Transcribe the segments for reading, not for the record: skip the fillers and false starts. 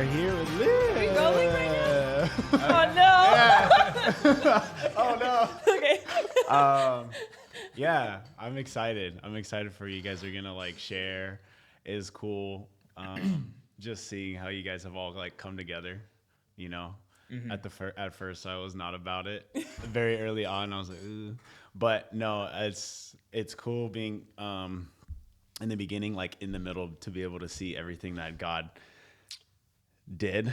are here with Liv. Are we rolling right now? Oh, no. Yeah. Oh, no. Okay. Yeah, I'm excited. I'm excited for you guys are going to, like, share. It's cool just seeing how you guys have all, like, come together, you know. Mm-hmm. At first, I was not about it. Very early on, I was like, ugh. But, no, it's cool being in the beginning, like, in the middle, to be able to see everything that God did,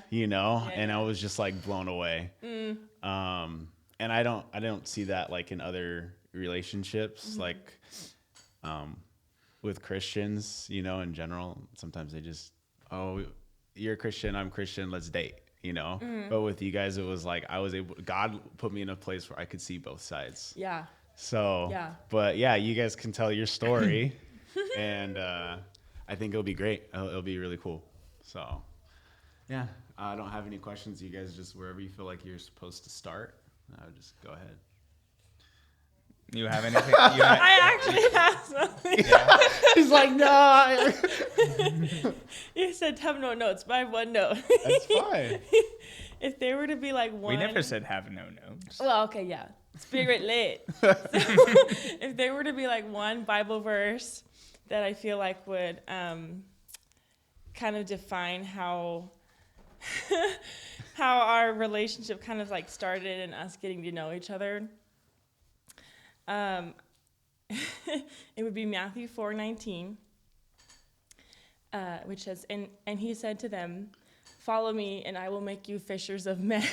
you know, and I was just like blown away. And I don't see that like in other relationships, like with Christians, you know, in general. Sometimes they just, oh, you're a Christian, I'm Christian, let's date, you know. But with you guys, it was like God put me in a place where I could see both sides. Yeah. So, Yeah. but yeah, you guys can tell your story, and I think it'll be great. It'll be really cool. So. Yeah, I don't have any questions. You guys just wherever you feel like you're supposed to start, just go ahead. You have anything? I actually have something. Yeah. He's like, no. You said have no notes, but I have one note. That's fine. If there were to be like one. We never said have no notes. Well, okay, yeah. Spirit lit. So, if there were to be like one Bible verse that I feel like would kind of define how our relationship kind of like started and us getting to know each other. It would be Matthew 4:19, which says, and he said to them, "Follow me, and I will make you fishers of men."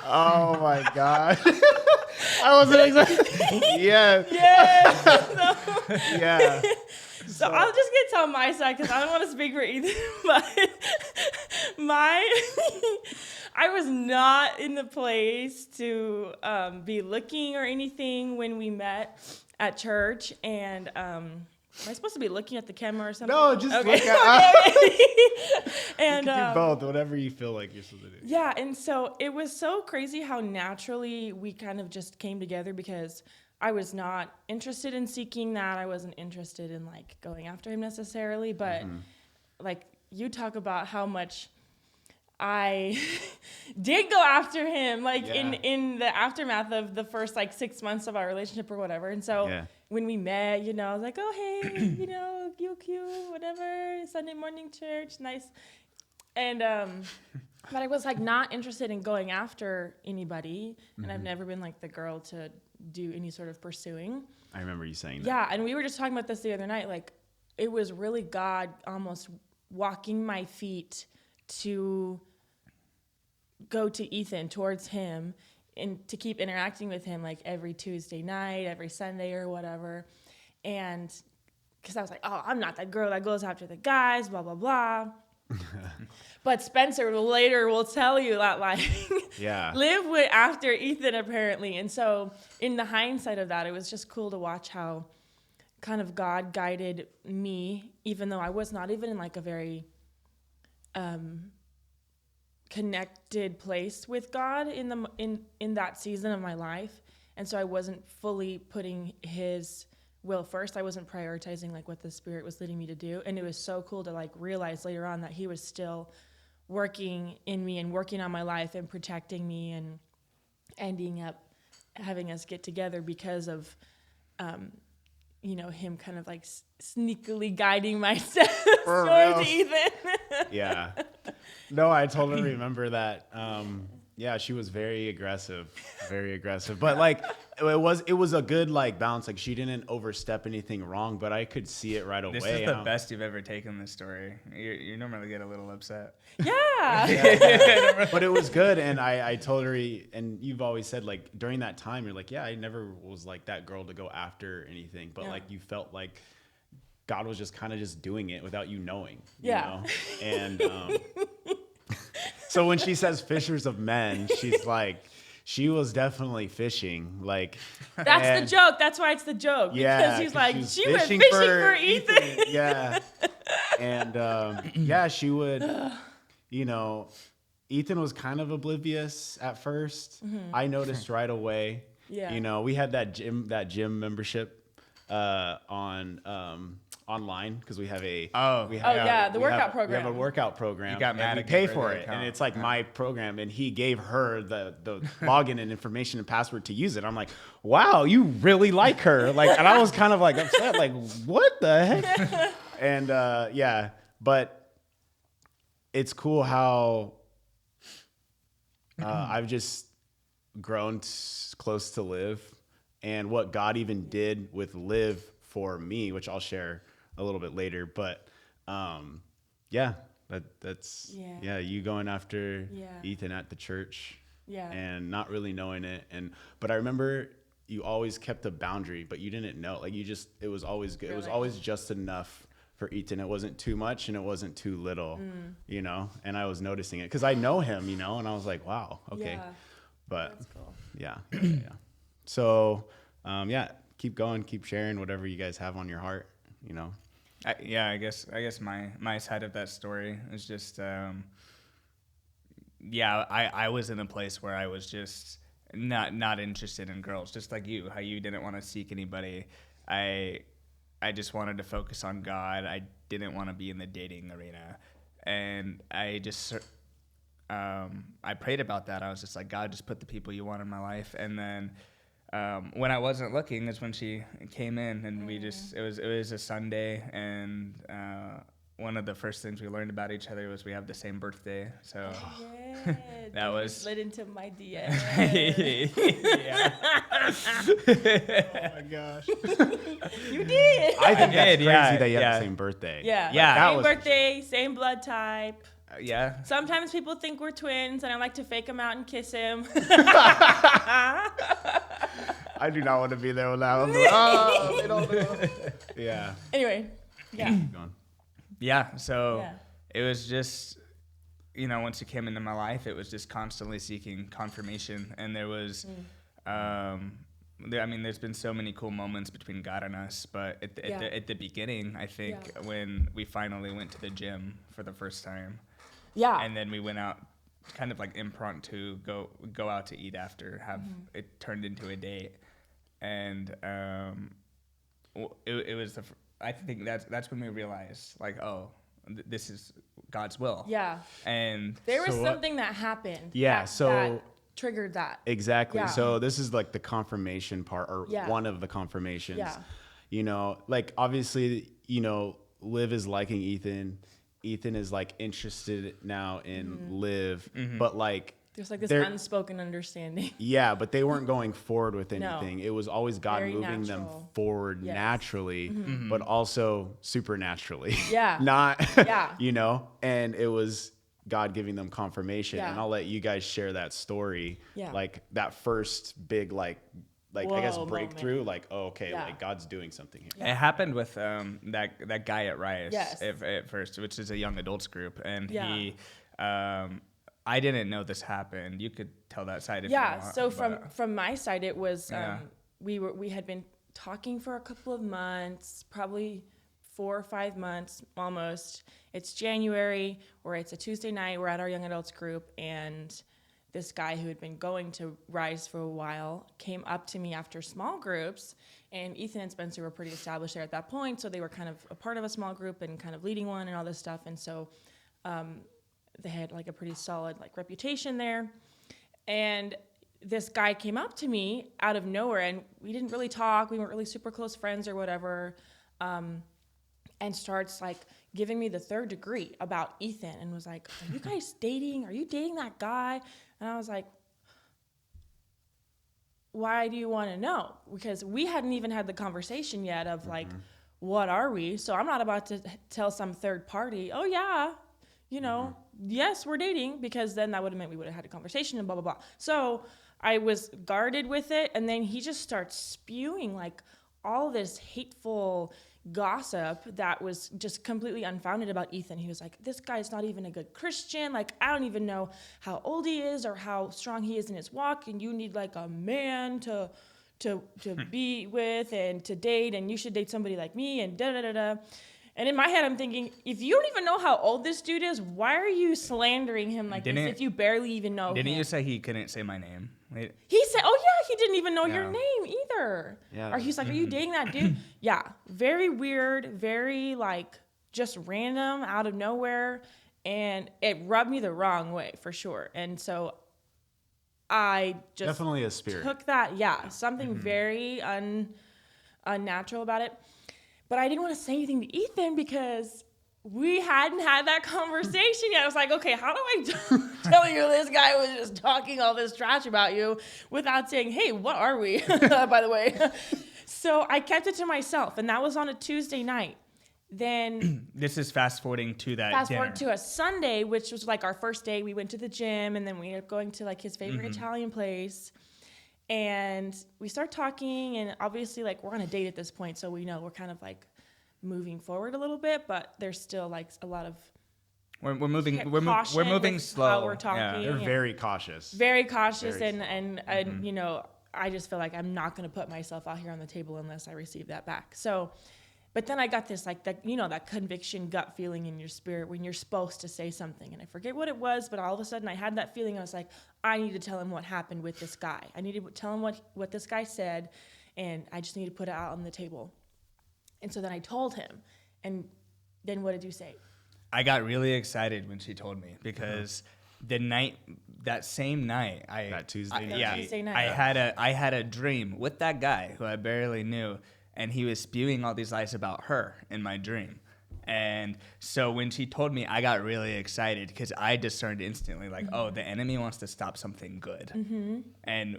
Oh my God. I wasn't exactly. Yeah. Yeah. Yeah. So I'll just get to on my side because I don't want to speak for either. But I was not in the place to be looking or anything when we met at church. And am I supposed to be looking at the camera or something? No, just okay. look at. And you can do both, whatever you feel like you're supposed to do. Yeah, and so it was so crazy how naturally we kind of just came together because I was not interested in seeking that. I wasn't interested in like going after him necessarily, but like you talk about how much I did go after him, like in the aftermath of the first like 6 months of our relationship or whatever. And so when we met, you know, I was like, oh, hey, you know, you cute, whatever, Sunday morning church, nice. And, but I was like not interested in going after anybody. And I've never been like the girl to do any sort of pursuing. I remember you saying that. Yeah, and we were just talking about this the other night. Like, it was really God almost walking my feet to go to Ethan, towards him, and to keep interacting with him like every Tuesday night, every Sunday or whatever. And because I was like, oh, I'm not that girl that goes after the guys, blah, blah, blah. But Spencer later will tell you that like Liv went after Ethan apparently. And so in the hindsight of that, it was just cool to watch how kind of God guided me, even though I was not even in like a very connected place with God in that season of my life. And so I wasn't fully putting his will first. I wasn't prioritizing like what the Spirit was leading me to do. And it was so cool to like realize later on that he was still working in me and working on my life and protecting me and ending up having us get together because of, you know, him kind of like sneakily guiding my steps towards Ethan. Yeah. No, I totally remember that. Yeah, she was very aggressive. But like, it was a good like balance. Like she didn't overstep anything wrong, but I could see it right away. This is the best you've ever taken this story. You normally get a little upset. Yeah. But it was good, and I told her, and you've always said like during that time, you're like, yeah, I never was like that girl to go after anything, but like you felt like God was just kind of just doing it without you knowing. You know? And so when she says fishers of men, she's like, she was definitely fishing. Like that's the joke. That's why it's the joke. Yeah, because she's like, she went fishing for Ethan. Yeah. And she would, you know, Ethan was kind of oblivious at first. I noticed right away. Yeah. You know, we had that gym membership on online because we have a Oh. we the we workout We program. have a workout program. You got mad and we at pay me for the it, account. and it's like Yeah. my program, and he gave her the login and information and password to use it. I'm like, wow, you really like her, like, and I was kind of like upset, like, what the heck? And but it's cool how I've just grown close to Liv, and what God even did with Liv for me, which I'll share a little bit later. But that's you going after Ethan at the church, and not really knowing it, but I remember you always kept a boundary, but you didn't know, like, it was always good. It was always just enough for Ethan. It wasn't too much and it wasn't too little, you know, and I was noticing it because I know him, you know, and I was like, wow, okay. But that's cool. Yeah. So, keep going, keep sharing whatever you guys have on your heart, you know. I guess my side of that story is just, I was in a place where I was just not interested in girls, just like you, how you didn't want to seek anybody. I just wanted to focus on God. I didn't want to be in the dating arena, and I just I prayed about that. I was just like, God, just put the people you want in my life. And then when I wasn't looking is when she came in, and it was a Sunday, and one of the first things we learned about each other was we have the same birthday. So that was slid into my DM. Yeah. Oh my gosh. You did. I think that's crazy yeah, that you have yeah. the same birthday. Yeah. Yeah. Same birthday, same blood type. Yeah. Sometimes people think we're twins, and I like to fake him out and kiss him. I do not want to be there when that was. Oh, they don't know. Yeah. Anyway, yeah. Yeah. So Yeah. it was just, you know, once you came into my life, it was just constantly seeking confirmation. And there was, there's been so many cool moments between God and us. But at the beginning, I think when we finally went to the gym for the first time. Yeah. And then we went out, kind of like impromptu, go out to eat after, it turned into a date. And it was I think that's when we realized, like, oh, this is God's will. Yeah. And there was something that happened. Yeah, that triggered that. Exactly. Yeah. So this is like the confirmation part, or one of the confirmations. Yeah. You know, like, obviously, you know, Liv is liking Ethan. Ethan is like interested now in Liv, but like there's like this unspoken understanding. Yeah, but they weren't going forward with anything. No. It was always God Very moving natural. them forward naturally, but also supernaturally. Yeah. Not, you know, and it was God giving them confirmation. Yeah. And I'll let you guys share that story. Yeah. Like that first big, like I guess breakthrough, moment. like, oh, okay, like God's doing something here. It happened with that guy at Rice at first, which is a young adults group, and he, I didn't know this happened. You could tell that side if you want. So from my side, it was we had been talking for a couple of months, probably 4 or 5 months almost. It's January, or it's a Tuesday night. We're at our young adults group, and this guy who had been going to Rise for a while came up to me after small groups, and Ethan and Spencer were pretty established there at that point, so they were kind of a part of a small group and kind of leading one and all this stuff, and so they had like a pretty solid like reputation there. And this guy came up to me out of nowhere, and we didn't really talk, we weren't really super close friends or whatever, and starts like giving me the third degree about Ethan, and was like, are you guys dating? Are you dating that guy? And I was like, why do you want to know? Because we hadn't even had the conversation yet of like, what are we? So I'm not about to tell some third party, oh yeah, you know, yes, we're dating, because then that would have meant we would have had a conversation and blah, blah, blah. So I was guarded with it. And then he just starts spewing like all this hateful gossip that was just completely unfounded about Ethan. He was like, this guy's not even a good Christian. Like, I don't even know how old he is or how strong he is in his walk. And you need like a man to be with and to date. And you should date somebody like me and da da da da. And in my head, I'm thinking, if you don't even know how old this dude is, why are you slandering him like this if you barely even know him? Didn't you say he couldn't say my name? He said, oh he didn't even know your Yeah. name either. Yeah. Or he's like, are you dating that dude? Yeah. Very weird, very like just random out of nowhere. And it rubbed me the wrong way for sure. And so I just Definitely a spirit. took that, something very unnatural about it. But I didn't want to say anything to Ethan because we hadn't had that conversation yet. I was like, okay, how do I tell you this guy was just talking all this trash about you without saying, hey, what are we, by the way? So I kept it to myself, and that was on a Tuesday night. Then This is fast forwarding to that dinner. forward to a Sunday, which was like our first day. We went to the gym, and then we ended up going to like his favorite Italian place. And we start talking, and obviously like we're on a date at this point, so we know we're kind of like moving forward a little bit, but there's still like a lot of We're moving caution moving with slow. how we're talking. They're Yeah. very cautious. very cautious, Very and you know, I just feel like I'm not going to put myself out here on the table unless I receive that back. So, but then I got this like that, you know, that conviction gut feeling in your spirit when you're supposed to say something, and I forget what it was, but all of a sudden I had that feeling. I was like, I need to tell him what happened with this guy. I need to tell him what this guy said, and I just need to put it out on the table. And so then I told him, and then what did you say? I got really excited when she told me because that same night, That Tuesday night. yeah, Tuesday night. I had a dream with that guy who I barely knew, and he was spewing all these lies about her in my dream. And so when she told me, I got really excited because I discerned instantly, like, oh, the enemy wants to stop something good. And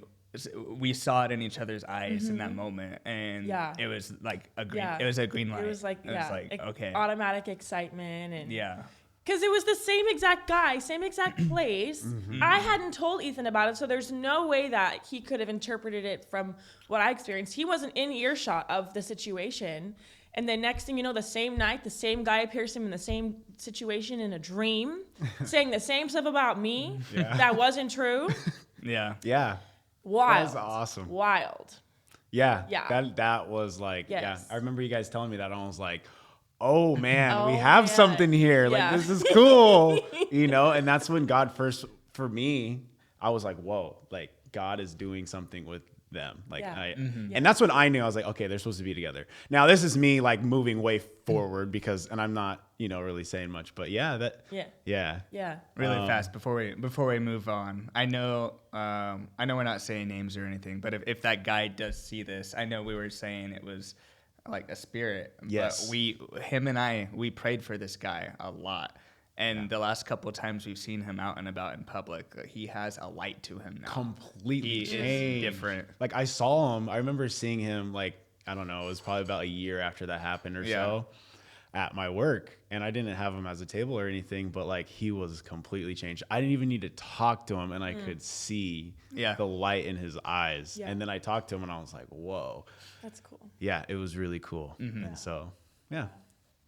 we saw it in each other's eyes in that moment, and it was like a green. Yeah. It was a green light. It was like, okay, automatic excitement, and yeah. because it was the same exact guy, same exact place. I hadn't told Ethan about it, so there's no way that he could have interpreted it from what I experienced. He wasn't in earshot of the situation. And then next thing you know, the same night, the same guy appears to him in the same situation in a dream, saying the same stuff about me that wasn't true. Yeah. Yeah. Wild. That was awesome. Wild. Yeah. Yeah. That was like, Yes. I remember you guys telling me that. And I was like, oh man, we Oh, have man. something here. Like, Yeah. this is cool. You know, and that's when God first, for me, I was like, whoa, like God is doing something with them. Like, Yeah. and that's when I knew. I was like, okay, they're supposed to be together. Now this is me like moving way forward because, and I'm not, you know, really saying much, but yeah. Really fast before we move on. I know we're not saying names or anything, but if that guy does see this, I know we were saying it was like a spirit. Yes. But him and I prayed for this guy a lot. And the last couple of times we've seen him out and about in public, he has a light to him now. Completely He changed. is different. Like I saw him. I remember seeing him like, I don't know, it was probably about a year after that happened or so at my work. And I didn't have him as a table or anything, but like he was completely changed. I didn't even need to talk to him and I could see the light in his eyes. Yeah. And then I talked to him and I was like, whoa. That's cool. Yeah, it was really cool. And so, yeah.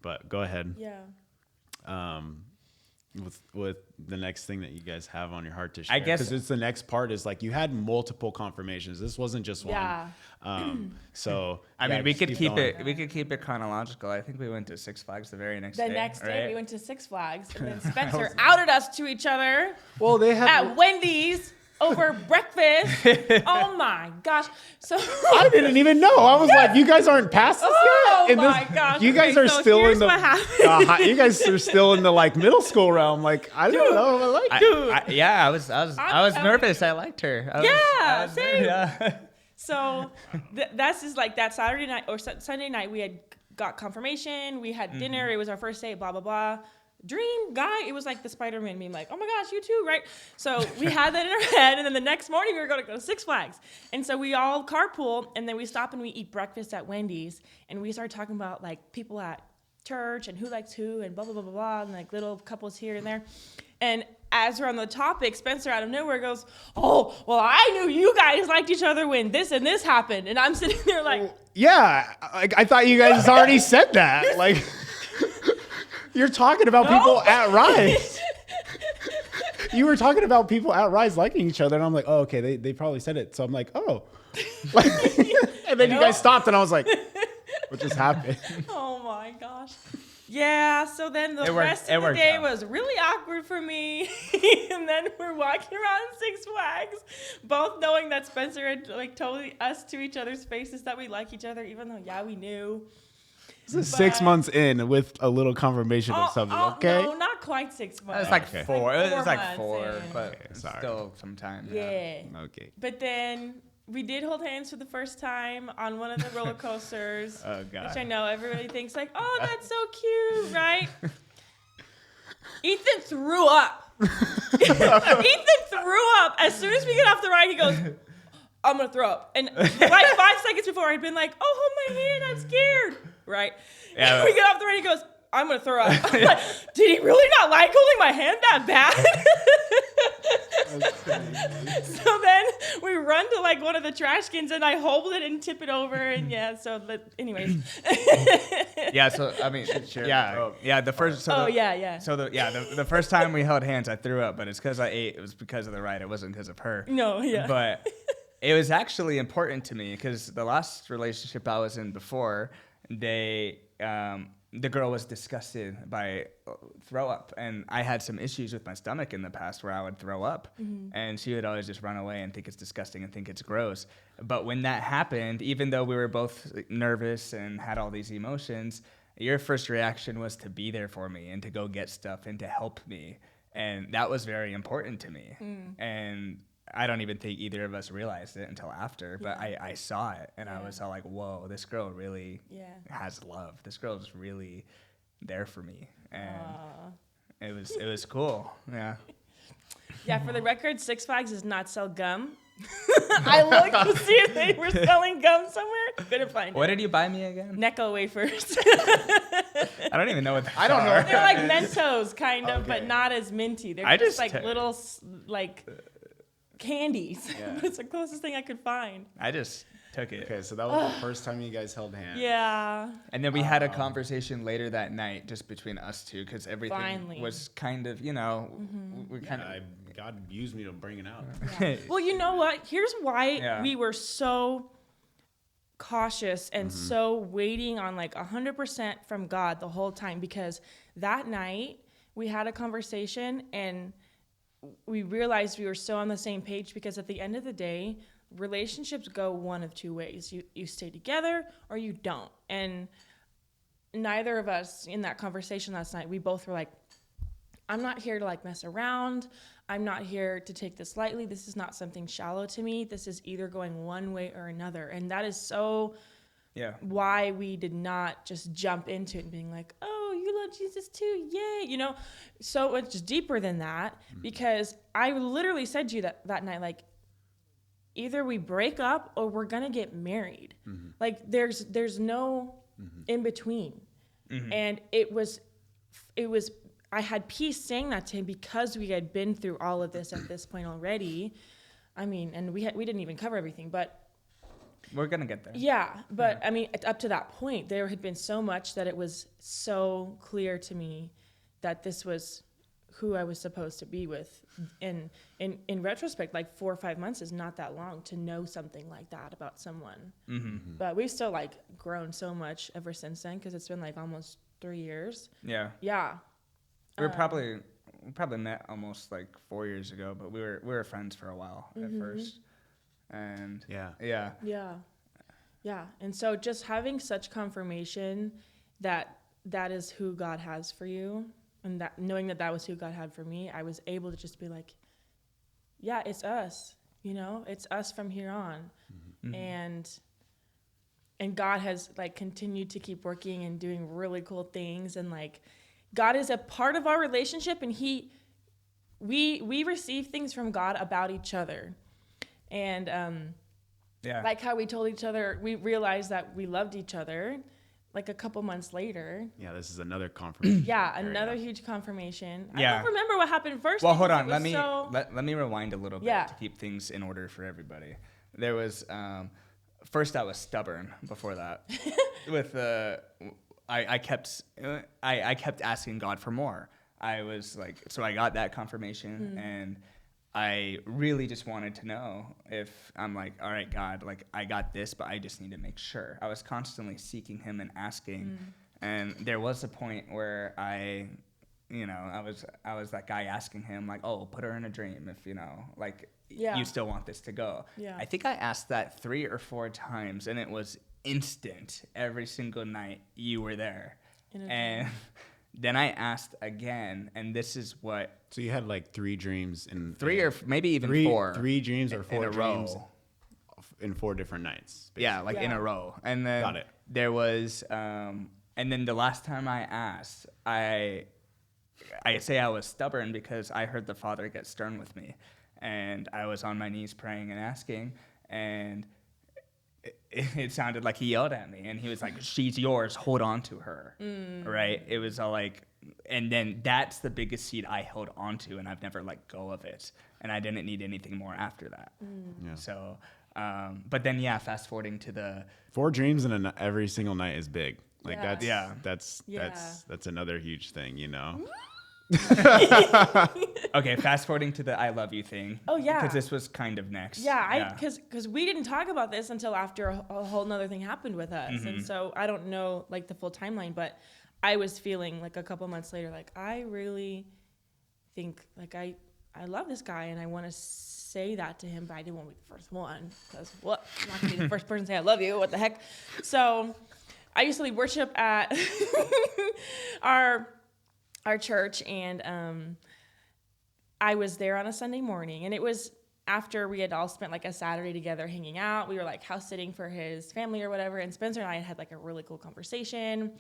But go ahead. Yeah. With the next thing that you guys have on your heart to share. I guess- because it's the next part is like you had multiple confirmations. This wasn't just one. Yeah. So I mean, we just could keep keep going. it. We could keep it chronological. I think we went to Six Flags the very next The day. next day, right? we went to Six Flags, and then Spencer outed us to each other Well, they had. at Wendy's over breakfast. Oh my gosh! So I didn't even know. I was like, you guys aren't past this Oh yet. And my gosh. You guys Okay, are so still here's in the. what happened. You guys are still in the like middle school realm. Like I don't know. I like. I was nervous. I liked her. I was same. yeah. So that's just like that Saturday night or Sunday night. We had got confirmation. We had dinner. It was our first date. Blah blah blah. Dream guy. It was like the Spider-Man meme. Like, oh my gosh, you too, right? So we had that in our head, and then the next morning we were going to go to Six Flags, and so we all carpool, and then we stop and we eat breakfast at Wendy's, and we start talking about like people at church and who likes who and blah blah blah blah blah, and like little couples here and there, and as we're on the topic, Spencer out of nowhere goes, "Oh, well, I knew you guys liked each other when this and this happened," and I'm sitting there like, Yeah, like I thought you guys already said that. Like you're talking about people at Rise. You were talking about people at Rise liking each other, and I'm like, oh, okay, they probably said it. So I'm like, oh. Like, and then you guys stopped, and I was like, what just happened? oh my gosh. Yeah, so then the rest of the day was really awkward for me. And then we're walking around Six Flags, both knowing that Spencer had like told us to each other's faces that we like each other, even though, yeah, we knew. This is 6 months in with a little confirmation of something, okay? No, not quite 6 months. It was like Okay. 4. It was like months 4, in. but Okay, sorry. still some time. Yeah. Okay. But then we did hold hands for the first time on one of the roller coasters. Oh, God. Which I know everybody thinks like, oh, that's so cute, right? Ethan threw up. Ethan threw up. As soon as we get off the ride, he goes, I'm going to throw up. And like 5 seconds before, I'd been like, oh, hold my hand, I'm scared. Right? Yeah, And we get off the ride, he goes, I'm going to throw up. I'm like, did he really not like holding my hand that bad? So then we run to like one of the trash cans and I hold it and tip it over. And yeah, so anyways. Yeah, so I mean, yeah, the first. So yeah. So the first time we held hands, I threw up, but it's because I ate. It was because of the ride. It wasn't because of her. No, yeah. But it was actually important to me because the last relationship I was in before, the girl was disgusted by throw up, and I had some issues with my stomach in the past where I would throw up, and she would always just run away and think it's disgusting and think it's gross. But when that happened, even though we were both nervous and had all these emotions, your first reaction was to be there for me and to go get stuff and to help me, and that was very important to me. And I don't even think either of us realized it until after, but I saw it, and I was all like, whoa, this girl really has love. This girl is really there for me, and it was cool. Yeah. Yeah, for the record, Six Flags does not sell gum. I looked to see if they were selling gum somewhere. Couldn't find it. What did you buy me again? Necco wafers. I don't even know what I don't know. They're like Mentos, kind of, but not as minty. They're just like little, like, candies. Yeah. It's the closest thing I could find. I just took it. Okay, so that was the first time you guys held hands. Yeah. And then we had a conversation later that night just between us two because everything Finally. was kind of, we kind of. God used me to bring it out. Yeah. Well, you know what? Here's why we were so cautious and so waiting on like 100% from God the whole time, because that night we had a conversation and we realized we were so on the same page, because at the end of the day, relationships go one of two ways. You stay together or you don't. And neither of us in that conversation last night, we both were like, I'm not here to like mess around. I'm not here to take this lightly. This is not something shallow to me. This is either going one way or another. And that is so why we did not just jump into it and being like, oh, you love Jesus too, yay, so much deeper than that, because I literally said to you that night, like, either we break up or we're gonna get married. Like there's no in between. And it was I had peace saying that to him because we had been through all of this at this point already. I mean, and we didn't even cover everything, but we're gonna get there. Yeah, but I mean, up to that point, there had been so much that it was so clear to me that this was who I was supposed to be with. And in retrospect, like 4 or 5 months is not that long to know something like that about someone. But we've still like grown so much ever since then, because it's been like almost 3 years. Yeah. Yeah. We probably met almost like 4 years ago, but we were friends for a while at first. And yeah. And so just having such confirmation that is who God has for you, and that knowing that was who God had for me, I was able to just be like, yeah, it's us, it's us from here on. And God has like continued to keep working and doing really cool things, and like God is a part of our relationship, and we receive things from God about each other. And like how we told each other, we realized that we loved each other like a couple months later. Yeah, this is another confirmation. Another huge confirmation. Yeah. I don't remember what happened first. Well, hold on. Let me rewind a little bit to keep things in order for everybody. There was first I was stubborn before that. With I kept asking God for more. I was like, so I got that confirmation, and I really just wanted to know if I'm like, all right, God, like I got this, but I just need to make sure. I was constantly seeking him and asking And there was a point where I was that guy asking him like, oh, put her in a dream if, like, Yeah. you still want this to go. Yeah. I think I asked that 3 or 4 times, and it was instant. Every single night you were there. And then I asked again, and this is what. So you had like 3 dreams in 3 or maybe even 4. 3 dreams or 4 in a dreams row. in 4 different nights. Basically. Yeah, like in a row. And then Got it. there was, and then the last time I asked, I say I was stubborn because I heard the Father get stern with me. And I was on my knees praying and asking, and it sounded like he yelled at me. And he was like, she's yours, hold on to her, right? It was all like, and then that's the biggest seed I held on to, and I've never let go of it. And I didn't need anything more after that. Yeah. So, but then, yeah, fast forwarding to the 4 dreams in every single night is big. Like Yeah. that's another huge thing, Okay, fast forwarding to the I love you thing. Oh, yeah. Because this was kind of next. Yeah, because we didn't talk about this until after a whole nother thing happened with us. Mm-hmm. And so I don't know like the full timeline, but I was feeling like a couple months later, like I really think like I love this guy and I want to say that to him, but I didn't want to be the first one because what? I'm not going to be the first person to say I love you. What the heck? So I used to lead worship at our church, and I was there on a Sunday morning, and it was after we had all spent like a Saturday together hanging out. We were like house sitting for his family or whatever, and Spencer and I had like a really cool conversation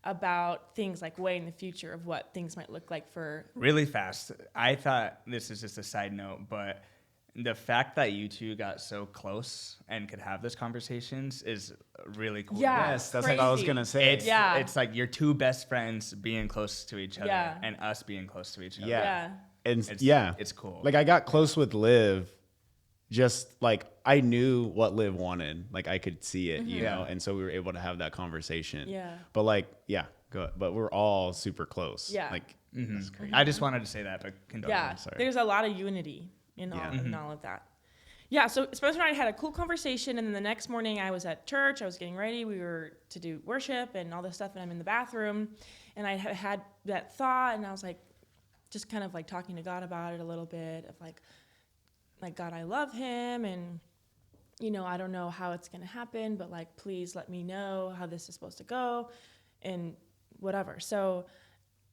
about things like way in the future of what things might look like for Really fast. I thought, this is just a side note, but the fact that you two got so close and could have these conversations is really cool. Yeah. Yes, that's what I was Crazy. gonna say. It's like your 2 best friends being close to each other Yeah. and us being close to each other. Yeah. And It's it's cool. Like I got close with Liv, just like I knew what Liv wanted. Like I could see it, you know, and so we were able to have that conversation. Yeah. But like, but we're all super close. Yeah. Like Mhm. I just wanted to say that, but continue. Yeah, sorry. there's a lot of unity in all of that. Yeah, so Spencer and I had a cool conversation, and then the next morning I was at church. I was getting ready. We were to do worship and all this stuff, and I'm in the bathroom, and I had that thought, and I was like, just kind of like talking to God about it a little bit of like God, I love him, and I don't know how it's gonna happen, but like please let me know how this is supposed to go, and whatever. So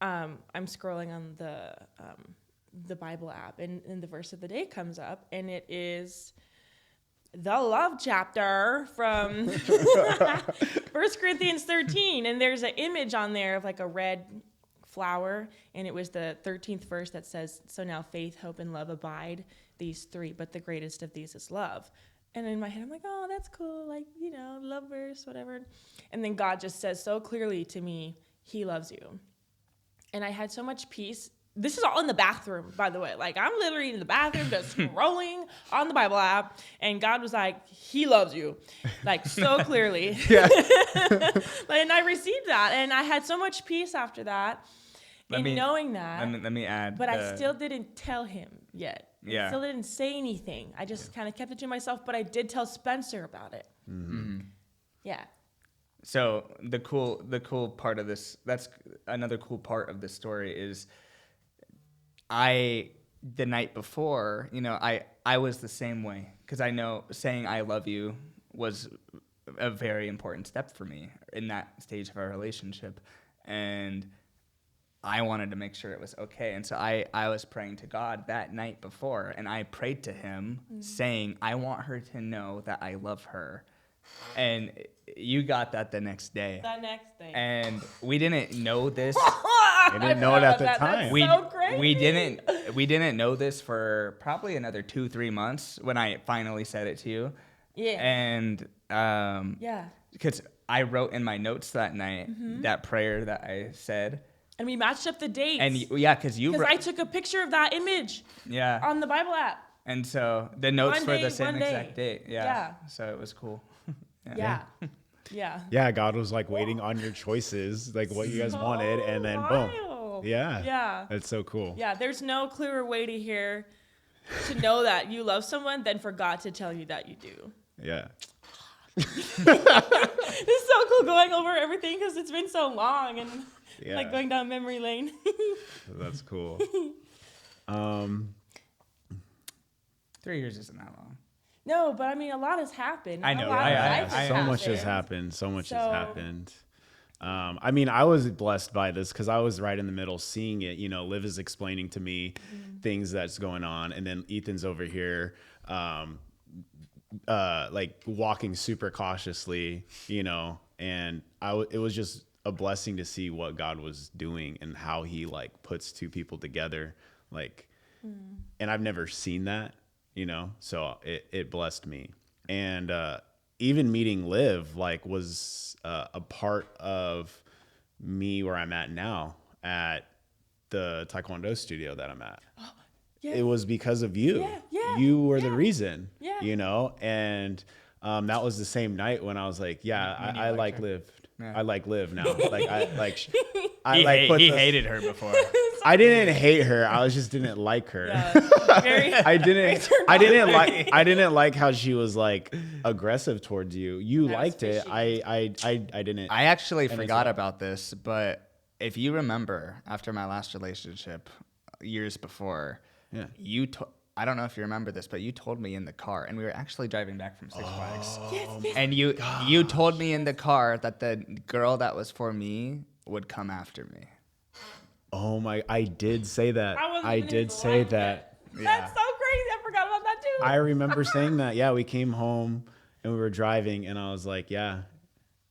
I'm scrolling on the Bible app, and the verse of the day comes up, and it is the love chapter from 1 Corinthians 13, and there's an image on there of like a red flower, and it was the 13th verse that says, so now faith, hope, and love abide, these 3, but the greatest of these is love. And in my head, I'm like, oh, that's cool, like, love verse, whatever. And then God just says so clearly to me, he loves you. And I had so much peace. This is all in the bathroom, by the way. Like, I'm literally in the bathroom just scrolling on the Bible app, and God was like, he loves you, like, so clearly. Yeah. And I received that, and I had so much peace after that, knowing that. Let me add. But I still didn't tell him yet. Yeah. I still didn't say anything. I just kind of kept it to myself, but I did tell Spencer about it. Mm-hmm. Yeah. So the cool part of this, that's another cool part of this story is the night before, I was the same way, because I know saying I love you was a very important step for me in that stage of our relationship. And I wanted to make sure it was okay. And so I was praying to God that night before, and I prayed to him saying, I want her to know that I love her. And you got that the next day. The next thing. And we didn't know this. I didn't know it at the time. We, so crazy. we didn't know this for probably another 2-3 months when I finally said it to you. Yeah. And Yeah. because I wrote in my notes that night that prayer that I said. And we matched up the dates. And yeah, because I took a picture of that image on the Bible app. And so the notes One were day, the same one day. exact date. Yeah. So it was cool. Yeah. Yeah. Yeah, God was like waiting on your choices, like what you guys wanted, and then boom. Wild. Yeah. Yeah. That's so cool. Yeah. There's no clearer way to know that you love someone than for God to tell you that you do. Yeah. This is so cool going over everything because it's been so long and like going down memory lane. That's cool. 3 years isn't that long. No, but I mean, a lot has happened. I know. A lot of life has So happened. much has happened. So much has happened. I mean, I was blessed by this because I was right in the middle seeing it. You know, Liv is explaining to me things that's going on. And then Ethan's over here, like walking super cautiously, you know, and it was just a blessing to see what God was doing and how he like puts two people together. Like, and I've never seen that, you know, so it blessed me. And, even meeting Liv like was a part of me where I'm at now at the Taekwondo studio that I'm at. Yeah. It was because of you. Yeah, You were the reason, Yeah. you know? And that was the same night when I was like, yeah, I like Liv. Yeah. I like Liv now. Like He hated her before. I didn't hate her. I just didn't like her. Yeah, I didn't like how she was like aggressive towards you. You liked it. I didn't. I actually forgot about this, but if you remember, after my last relationship, years before, I don't know if you remember this, but you told me in the car, and we were actually driving back from Six Flags, and you told me in the car that the girl that was for me would come after me. Oh my! I did say that. I did say that. That's so crazy. I forgot about that too. I remember saying that. Yeah, we came home and we were driving, and I was like, yeah.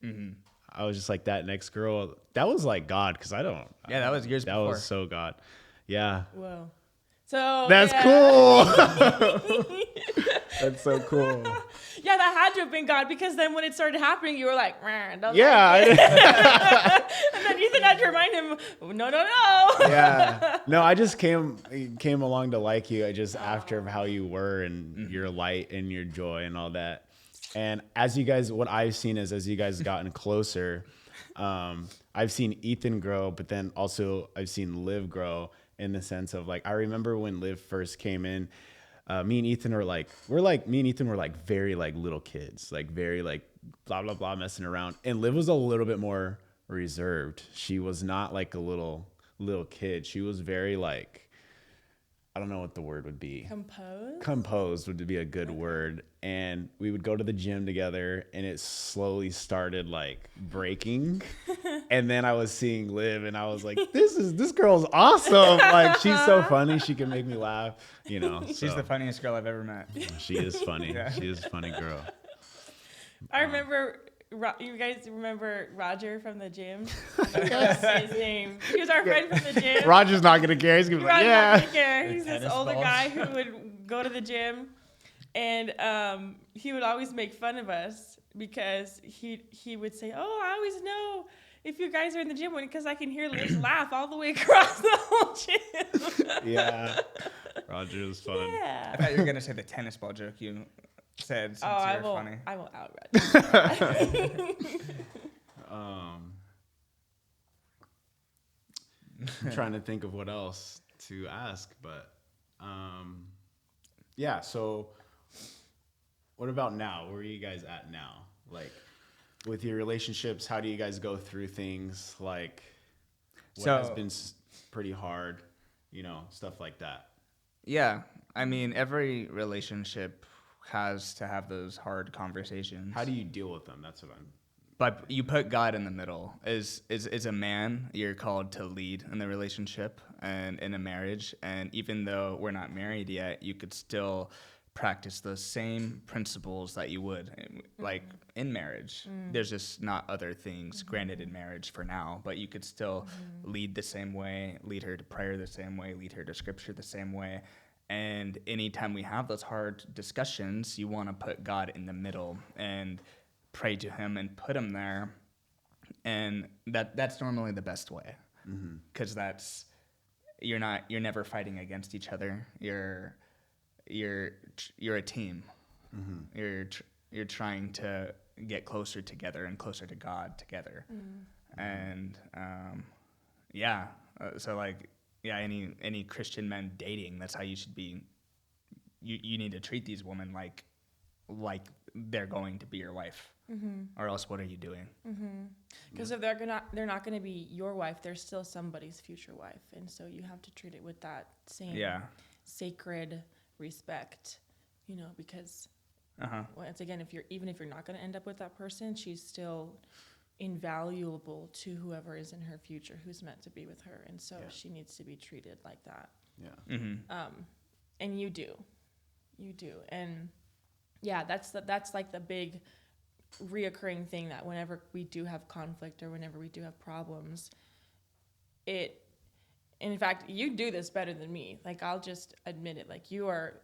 I was just like, that next girl. That was like God, because I don't. Yeah, that was years before. That was so God. Yeah. Whoa. So that's cool. That's so cool. Yeah, that had to have been God, because then when it started happening, you were like, don't yeah. like it. And then Ethan had to remind him, no. Yeah. No, I just came along to like you just after how you were and your light and your joy and all that. And as you guys, what I've seen is as you guys gotten closer, I've seen Ethan grow, but then also I've seen Liv grow in the sense of like, I remember when Liv first came in, me and Ethan were like very like little kids, like very like blah, blah, blah, messing around. And Liv was a little bit more reserved. She was not like a little kid. She was very like, I don't know what the word would be. Composed would be a good word. And we would go to the gym together, and it slowly started like breaking. And then I was seeing Liv, and I was like, this girl's awesome. Like, she's so funny. She can make me laugh, you know. She's the funniest girl I've ever met. She is funny. Yeah. She is a funny girl. I remember, you guys remember Roger from the gym? That's his name. He was our friend from the gym. Roger's not going to care. He's going to be like, yeah. Not gonna care. He's this older guy who would go to the gym, and he would always make fun of us because he would say, oh, I always know if you guys are in the gym because I can hear Liz laugh all the way across the whole gym. Yeah. Roger was fun. Yeah. I thought you were going to say the tennis ball joke you said since you were funny. I will out Roger. I'm trying to think of what else to ask, but yeah, so what about now? Where are you guys at now? Like, with your relationships, how do you guys go through things? Like, what has been pretty hard, you know, stuff like that? Yeah, I mean, every relationship has to have those hard conversations. How do you deal with them? That's what I'm... But you put God in the middle. As a man, you're called to lead in the relationship and in a marriage. And even though we're not married yet, you could still practice the same principles that you would, like in marriage. There's just not other things granted in marriage for now, but you could still lead the same way, lead her to prayer the same way, lead her to scripture the same way. And anytime we have those hard discussions, you want to put God in the middle and pray to him and put him there. And that's normally the best way, because that's, you're never fighting against each other. You're a team. You're trying to get closer together and closer to God together. And so like, yeah, any Christian men dating, that's how you should be. You need to treat these women like they're going to be your wife, or else what are you doing? Because if they're not gonna be your wife, they're still somebody's future wife, and so you have to treat it with that same sacred respect, because once again, if you're not gonna end up with that person, she's still invaluable to whoever is in her future who's meant to be with her, and so she needs to be treated like that. And you do, and that's like the big reoccurring thing, that whenever we do have conflict or whenever we do have problems, in fact, you do this better than me. Like, I'll just admit it. Like, you are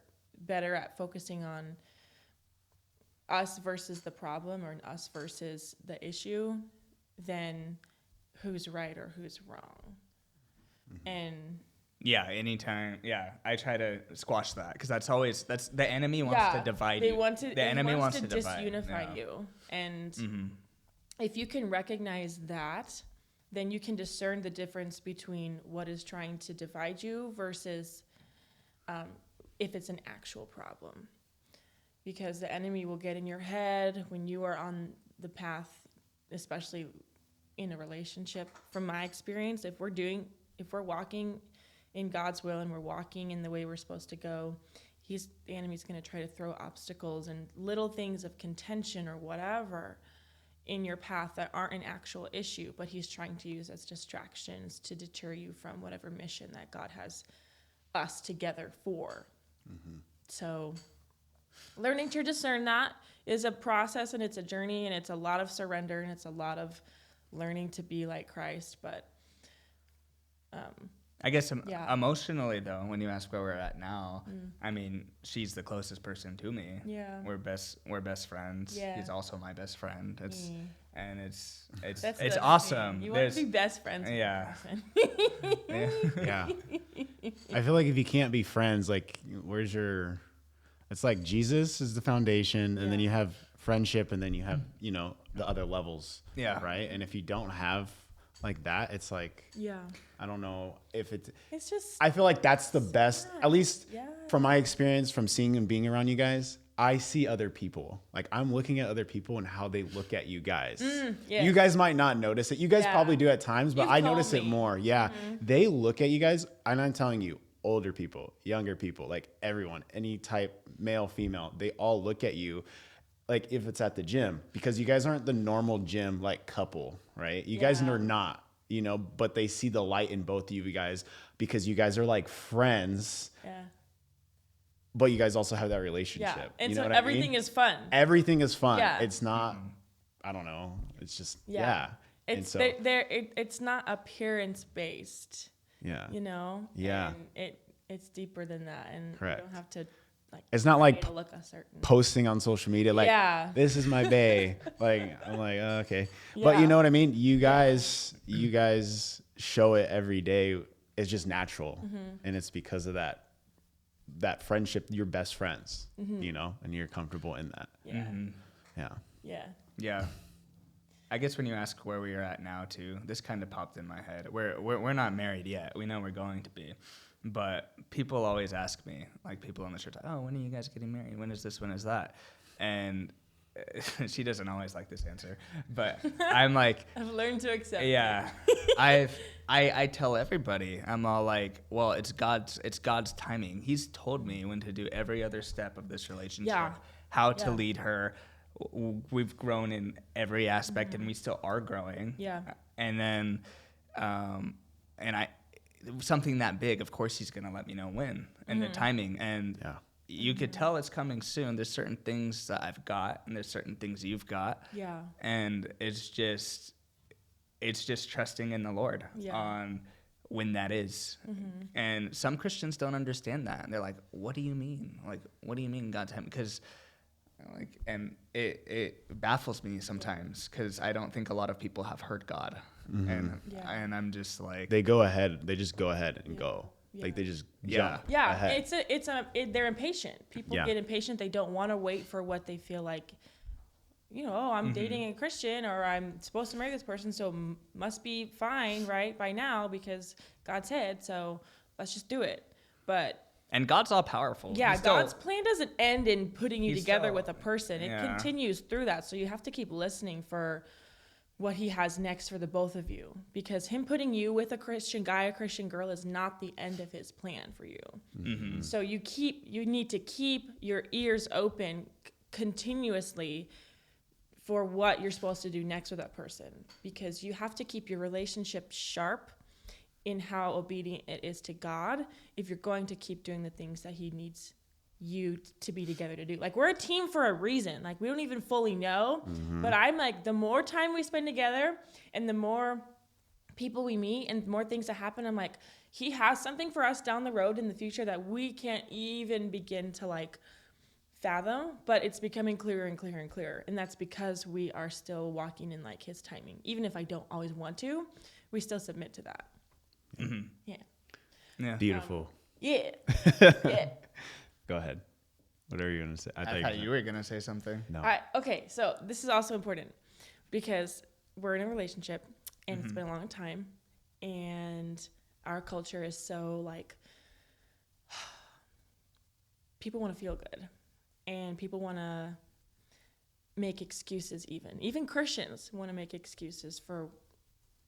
better at focusing on us versus the problem, or us versus the issue, than who's right or who's wrong. And anytime. I try to squash that, because that's the enemy wants to divide you. The enemy wants to disunify you. And if you can recognize that, then you can discern the difference between what is trying to divide you versus if it's an actual problem. Because the enemy will get in your head when you are on the path, especially in a relationship. From my experience, if we're walking in God's will and we're walking in the way we're supposed to go, the enemy's going to try to throw obstacles and little things of contention or whatever in your path that aren't an actual issue, but he's trying to use as distractions to deter you from whatever mission that God has us together for. So learning to discern that is a process, and it's a journey, and it's a lot of surrender, and it's a lot of learning to be like Christ. But I guess emotionally, though, when you ask where we're at now, I mean, she's the closest person to me. Yeah, we're best friends. Yeah. He's also my best friend. It's That's awesome. You want to be best friends. Yeah. Yeah. I feel like if you can't be friends, like, it's like Jesus is the foundation, and then you have friendship, and then you have, the other levels. Yeah. Right. And if you don't have like that, it's like, I don't know if it's just, I feel like that's the best, at least from my experience, from seeing and being around you guys. I see other people. Like, I'm looking at other people and how they look at you guys. You guys might not notice it. You guys probably do at times, but I notice it more. Yeah. They look at you guys, and I'm telling you, older people, younger people, like everyone, any type, male, female, they all look at you like if it's at the gym, because you guys aren't the normal gym like couple, right? You guys are not, but they see the light in both of you guys, because you guys are like friends. Yeah. But you guys also have that relationship. Yeah. And so everything is fun. Everything is fun. Yeah. It's not, I don't know. It's just, It's it's not appearance based. Yeah. Yeah. And it's deeper than that. And correct. You don't have to, like, it's not like look a certain posting on social media, like, this is my bae. Like, I'm like, okay. But you know what I mean? You guys show it every day. It's just natural. And it's because of that friendship. You're best friends, and you're comfortable in that. Yeah. I guess when you ask where we are at now too, this kind of popped in my head. We're not married yet. We know we're going to be. But people always ask me, like people in the church, oh, when are you guys getting married? When is this? When is that? And she doesn't always like this answer, but I'm like, I've learned to accept. Yeah, I tell everybody, I'm all like, well, it's God's timing. He's told me when to do every other step of this relationship, how to lead her. We've grown in every aspect, and we still are growing. Yeah, and then, something that big, of course he's going to let me know when and the timing. And you could tell it's coming soon. There's certain things that I've got, and there's certain things you've got. Yeah. And it's just trusting in the Lord on when that is. And some Christians don't understand that. And they're like, what do you mean? Like, what do you mean God's timing? Because and it baffles me sometimes, because I don't think a lot of people have heard God. And I'm just like, they just go ahead and go. Like, they just jump ahead. They're impatient. People get impatient. They don't want to wait for what they feel like, I'm dating a Christian, or I'm supposed to marry this person, so must be fine, right, by now, because God said so. Let's just do it. But And God's all powerful. Yeah, God's plan doesn't end in putting you together with a person. It Yeah. continues through that. So you have to keep listening for what he has next for the both of you, because him putting you with a Christian guy, a Christian girl is not the end of his plan for you. Mm-hmm. So you need to keep your ears open continuously for what you're supposed to do next with that person, because you have to keep your relationship sharp in how obedient it is to God if you're going to keep doing the things that he needs you to be together to do. Like, we're a team for a reason. Like, we don't even fully know, but I'm like, the more time we spend together and the more people we meet and more things that happen, I'm like, he has something for us down the road in the future that we can't even begin to like fathom, but it's becoming clearer and clearer and clearer. And that's because we are still walking in like his timing. Even if I don't always want to, we still submit to that. Mm-hmm. Yeah. Beautiful. Yeah. Go ahead. What are you going to say? I thought you were going to say something. No. Okay, so this is also important because we're in a relationship and it's been a long time, and our culture is so like, people want to feel good and people want to make excuses. Even Christians want to make excuses for,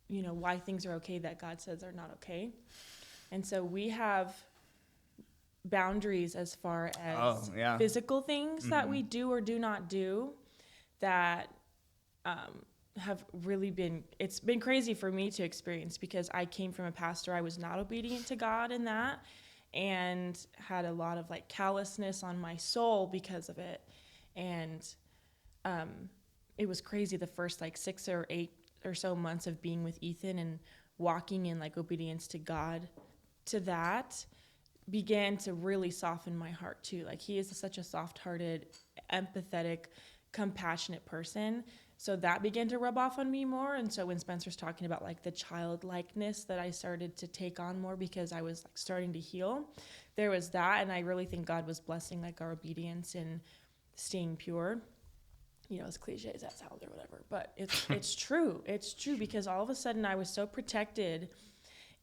you know, why things are okay that God says are not okay. And so we have boundaries as far as physical things that we do or do not do that have really been, it's been crazy for me to experience, because I came from a pastor. I was not obedient to God in that, and had a lot of like callousness on my soul because of it. And it was crazy the first like 6 or 8 or so months of being with Ethan and walking in like obedience to God, to that began to really soften my heart too. Like, he is such a soft-hearted, empathetic, compassionate person. So that began to rub off on me more. And so when Spencer's talking about like the childlikeness that I started to take on more because I was like starting to heal, there was that. And I really think God was blessing like our obedience and staying pure. You know, as cliche as that sounds or whatever, but it's true. It's true, because all of a sudden I was so protected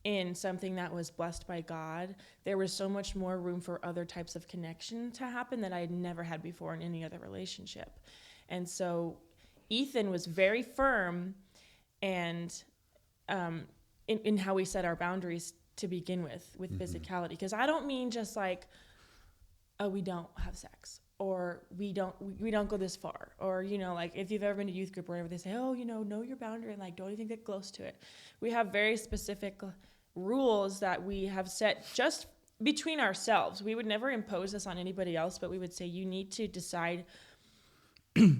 in something that was blessed by God. There was so much more room for other types of connection to happen that I had never had before in any other relationship. And so Ethan was very firm and in how we set our boundaries to begin with physicality. Because I don't mean just like, oh, we don't have sex, or we don't go this far, or, you know, like if you've ever been to youth group or whatever, they say, oh, you know your boundary and like don't even get close to it. We have very specific rules that we have set just between ourselves. We would never impose this on anybody else, but we would say you need to decide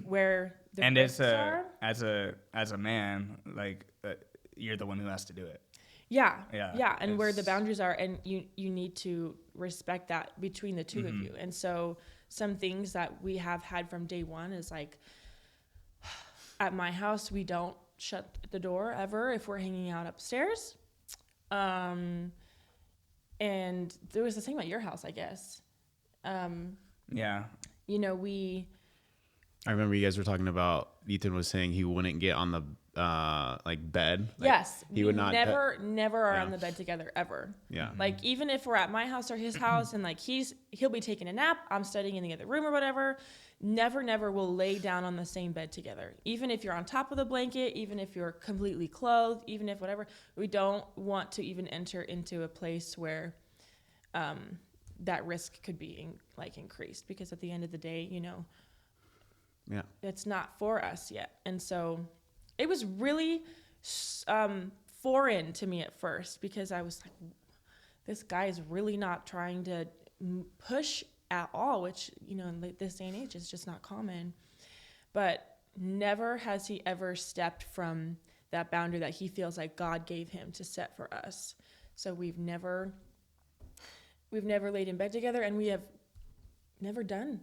where the and risks are. as a man, like you're the one who has to do it. Yeah, and where the It's- boundaries are, and you need to respect that between the two of you. And so some things that we have had from day one is like, at my house, we don't shut the door ever if we're hanging out upstairs. And there was the same at your house, I guess. Yeah. You know, I remember you guys were talking about, Ethan was saying he wouldn't get on the like bed. Like, yes, he would not. never are Yeah. on the bed together ever. Yeah. Like, even if we're at my house or his house and like he'll be taking a nap, I'm studying in the other room or whatever, never will lay down on the same bed together. Even if you're on top of the blanket, even if you're completely clothed, even if whatever, we don't want to even enter into a place where that risk could be increased, because at the end of the day, you know, Yeah. it's not for us yet. And so it was really foreign to me at first, because I was like, this guy is really not trying to push at all, which, you know, in this day and age is just not common. But never has he ever stepped from that boundary that he feels like God gave him to set for us. So we've never laid in bed together, and we have never done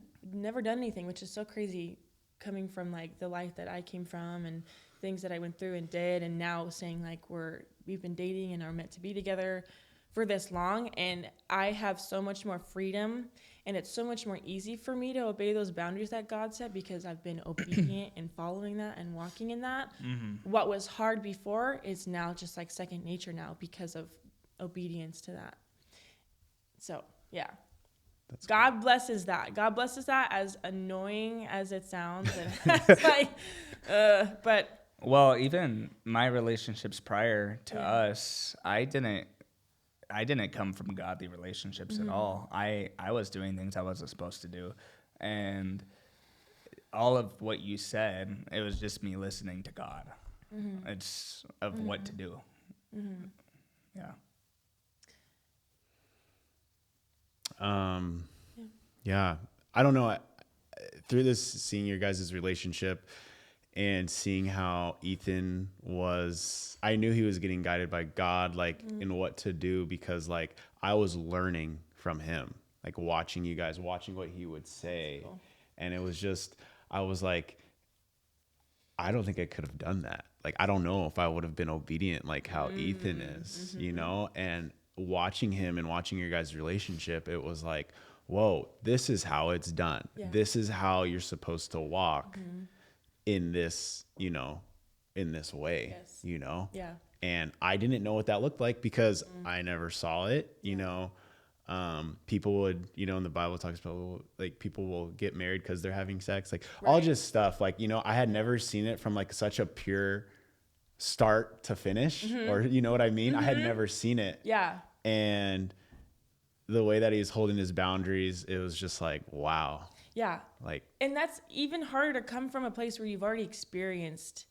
anything, which is so crazy, coming from like the life that I came from and things that I went through and did, and now saying like we've been dating and are meant to be together for this long, and I have so much more freedom, and it's so much more easy for me to obey those boundaries that God set, because I've been obedient and following that and walking in that. What was hard before is now just like second nature now, because of obedience to that. So yeah, God blesses that. God blesses that, as annoying as it sounds. And it's like, but. Well, even my relationships prior to us, I didn't come from godly relationships at all. I was doing things I wasn't supposed to do. And all of what you said, it was just me listening to God. It's of what to do. Yeah. Yeah. I don't know. Through this, seeing your guys' relationship and seeing how Ethan was, I knew he was getting guided by God, like in what to do, because like I was learning from him, like watching you guys, watching what he would say. Cool. And it was just, I was like, I don't think I could have done that. Like, I don't know if I would have been obedient like how Ethan is, you know, and watching him and watching your guys' relationship, it was like, whoa, this is how it's done. Yeah. This is how you're supposed to walk in this, you know, in this way, you know? Yeah. And I didn't know what that looked like because I never saw it, you know? People would, you know, in the Bible talks about like people will get married because they're having sex, like all just stuff like, you know, I had never seen it from like such a pure start to finish, or you know what I mean? I had never seen it. Yeah. And the way that he's holding his boundaries, it was just like, wow. Yeah. Like, and that's even harder to come from a place where you've already experienced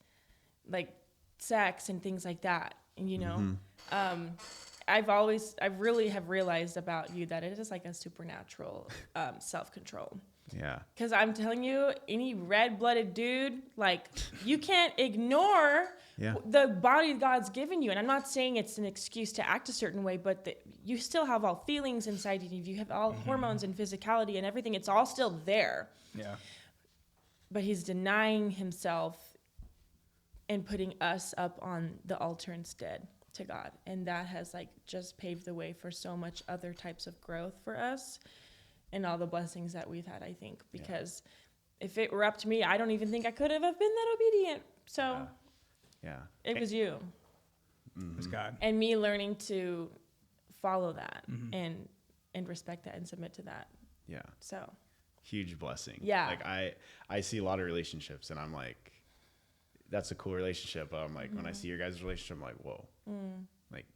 like sex and things like that. And, you know, I really have realized about you that it is like a supernatural self-control. Yeah. Because I'm telling you, any red-blooded dude, like, you can't ignore the body God's given you. And I'm not saying it's an excuse to act a certain way, but you still have all feelings inside you. You have all hormones and physicality and everything. It's all still there. Yeah. But he's denying himself and putting us up on the altar instead to God. And that has like just paved the way for so much other types of growth for us and all the blessings that we've had, I think, because if it were up to me, I don't even think I could have been that obedient. So it was you. It was God. And me learning to follow that and respect that and submit to that. Yeah. So huge blessing. Yeah. Like I see a lot of relationships and I'm like, that's a cool relationship. But I'm like, when I see your guys' relationship, I'm like, whoa, like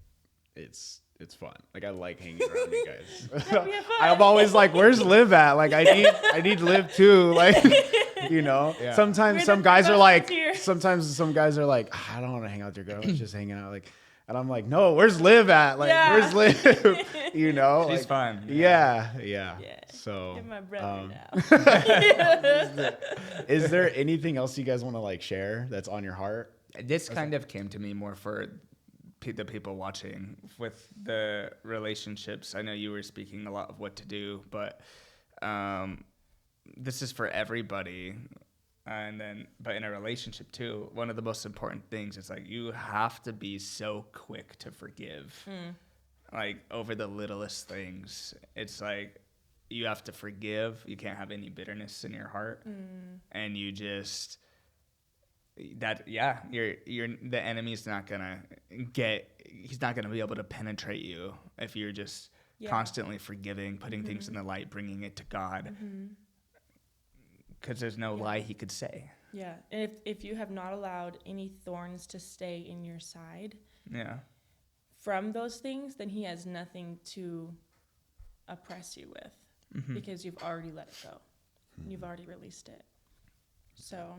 it's fun. Like I like hanging around you guys. I'm always like, where's Liv at? Like I need Liv too. Like, you know, sometimes some guys are like, I don't want to hang out with your girl. It's just hanging out. Like, and I'm like, no, where's Liv at? Like, where's Liv? You know, she's like, fun. Yeah. So, you're my brother now. Is there anything else you guys want to like share that's on your heart? This kind of came to me more for the people watching with the relationships. I know you were speaking a lot of what to do, but this is for everybody. But in a relationship too, one of the most important things is like you have to be so quick to forgive, like over the littlest things. It's like you have to forgive. You can't have any bitterness in your heart, and you just you're the enemy's not gonna he's not gonna be able to penetrate you if you're just constantly forgiving, putting things in the light, bringing it to God. Because there's no lie he could say. Yeah, and if you have not allowed any thorns to stay in your side from those things, then he has nothing to oppress you with because you've already let it go. You've already released it. So,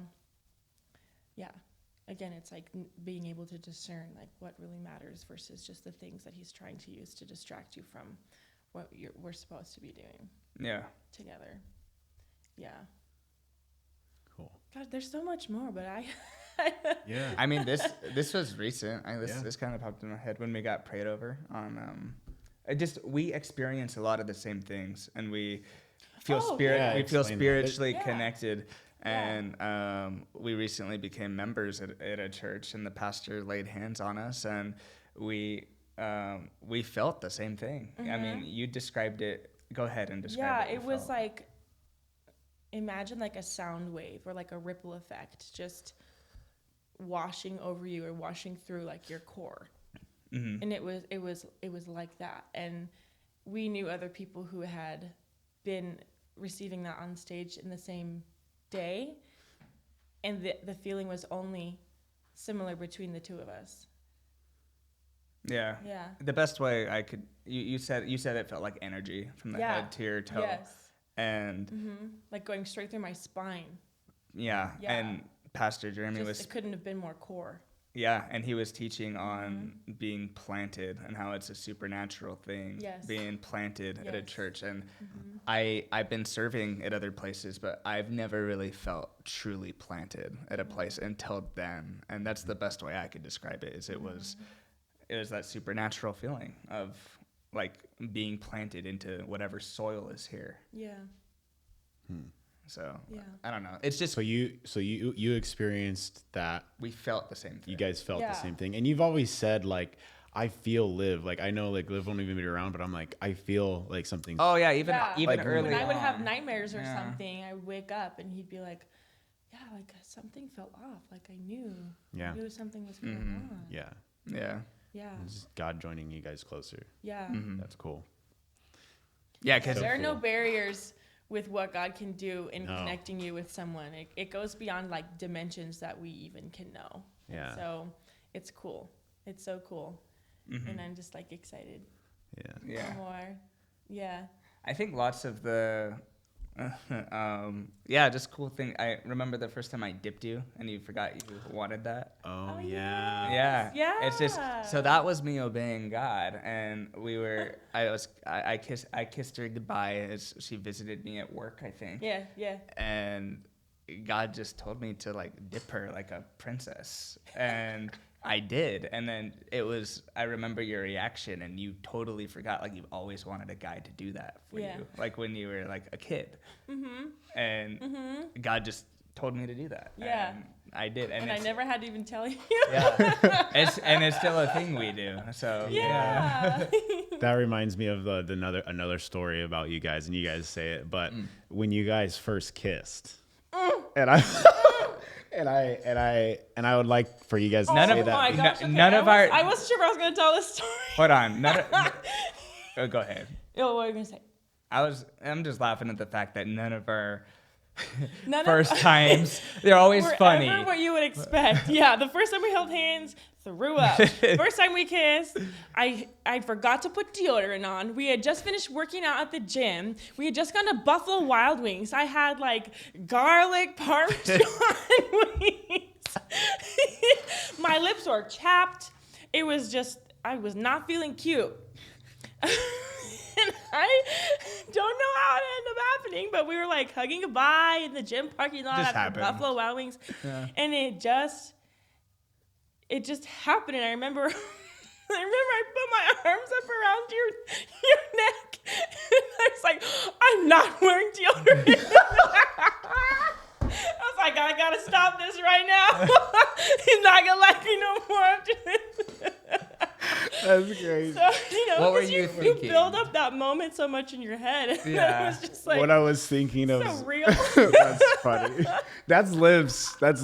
yeah, again, it's like being able to discern like what really matters versus just the things that he's trying to use to distract you from what we're supposed to be doing. Yeah. Together. Yeah. Cool. God, there's so much more, but yeah. I mean, this was recent. This kind of popped in my head when we got prayed over on. We experience a lot of the same things, and we feel spiritually connected. And we recently became members at a church, and the pastor laid hands on us, and we felt the same thing. I mean, you described it. Go ahead and describe it. Yeah, it was like. Imagine like a sound wave or like a ripple effect just washing over you or washing through like your core. And it was like that. And we knew other people who had been receiving that on stage in the same day, and the feeling was only similar between the two of us. Yeah. Yeah. The best way I could, you said it felt like energy from the head to your toe. Yes. And Like going straight through my spine. yeah. Yeah. And Pastor Jeremy It couldn't have been more core. Yeah, and he was teaching on being planted and how it's a supernatural thing, being planted at a church. And I've been serving at other places, but I've never really felt truly planted at a place until then. And that's the best way I could describe it, is it was that supernatural feeling of like being planted into whatever soil is here. Yeah. So I don't know. It's just So you experienced that. we felt the same thing. You guys felt the same thing, and you've always said like, I feel Liv. Like I know like Liv won't even be around, but I'm like I feel like something. Oh yeah, even Like, early. When I would have on. nightmares or something, I would wake up and he'd be like, yeah, like something felt off. Like I knew. Yeah. I knew something was going on. Yeah. Yeah. Yeah. It's just God joining you guys closer. Yeah. That's cool. Yeah, because There are no cool. barriers with what God can do in No. connecting you with someone. It goes beyond like dimensions that we even can know. Yeah. So it's cool. It's so cool. And I'm just like excited Yeah. for more. Yeah. I think lots of the, just cool thing. I remember the first time I dipped you and you forgot you wanted that. Oh, yeah. yeah. Yeah. It's just, so that was me obeying God. And I kissed her goodbye as she visited me at work, I think. Yeah. Yeah. And God just told me to like dip her like a princess. And I did. And then I remember your reaction and you totally forgot, like you've always wanted a guy to do that for you. Like when you were like a kid. And God just told me to do that. Yeah. And I did. And I never had to even tell you. Yeah. It's still a thing we do. So Yeah. That reminds me of another story about you guys, and you guys say it, but when you guys first kissed, and I would like for you guys to say Oh that. my gosh, okay. None of our- I wasn't sure if I was going to tell this story. Hold on. Go ahead. Oh, what were you going to say? I'm just laughing at the fact that none of our None first of times, they're always were funny. ever what you would expect. Yeah, the first time we held hands, threw up. First time we kissed, I forgot to put deodorant on. We had just finished working out at the gym. We had just gone to Buffalo Wild Wings. I had like garlic parmesan wings. My lips were chapped. It was just, I was not feeling cute. And I don't know how it ended up happening, but we were like hugging goodbye in the gym parking lot Just after happened. Buffalo Wild Wings. Yeah. And it just happened. And I remember I put my arms up around your neck. And I was like, I'm not wearing deodorant. I was like, I gotta stop this right now. He's not gonna like me no more after this. That's great. So, What were 'cause you you thinking? build up that moment so much in your head. And Yeah. it was just like What I was thinking of. so real. That's funny. That's Liv's. Where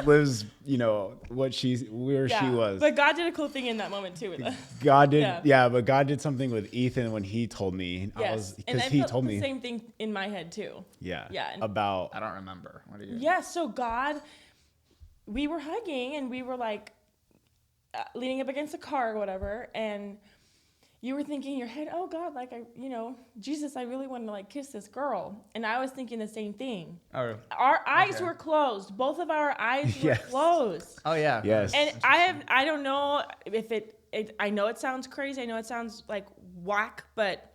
she was. But God did a cool thing in that moment too with us. God did, Yeah. but God did something with Ethan when he told me. Yes. And Because I he felt told the me. same thing in my head too. Yeah. Yeah, and- About. I don't remember. What are you? Yeah, so God, we were hugging and we were like leaning up against a car or whatever, and you were thinking in your head, oh God, like Jesus, I really want to like kiss this girl. And I was thinking the same thing. Oh. Our eyes Okay. were closed. Both of our eyes were Yes. closed. Oh yeah. Yes. And I don't know if I know it sounds crazy. I know it sounds like whack, but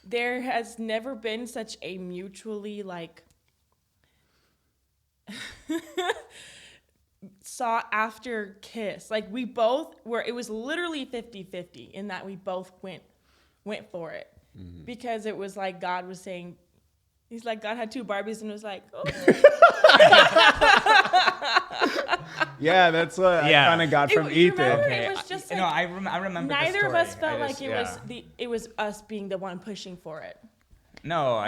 there has never been such a mutually like sought after kiss. Like we both were, it was literally 50-50 in that we both went for it. Because it was like God was saying, he's like, God had two Barbies and was like, oh. Yeah, that's what I kind of got from You Ethan. remember? Okay. It was just No, like, I remember. neither the of us story. felt I just- like it was us being the one pushing for it. No,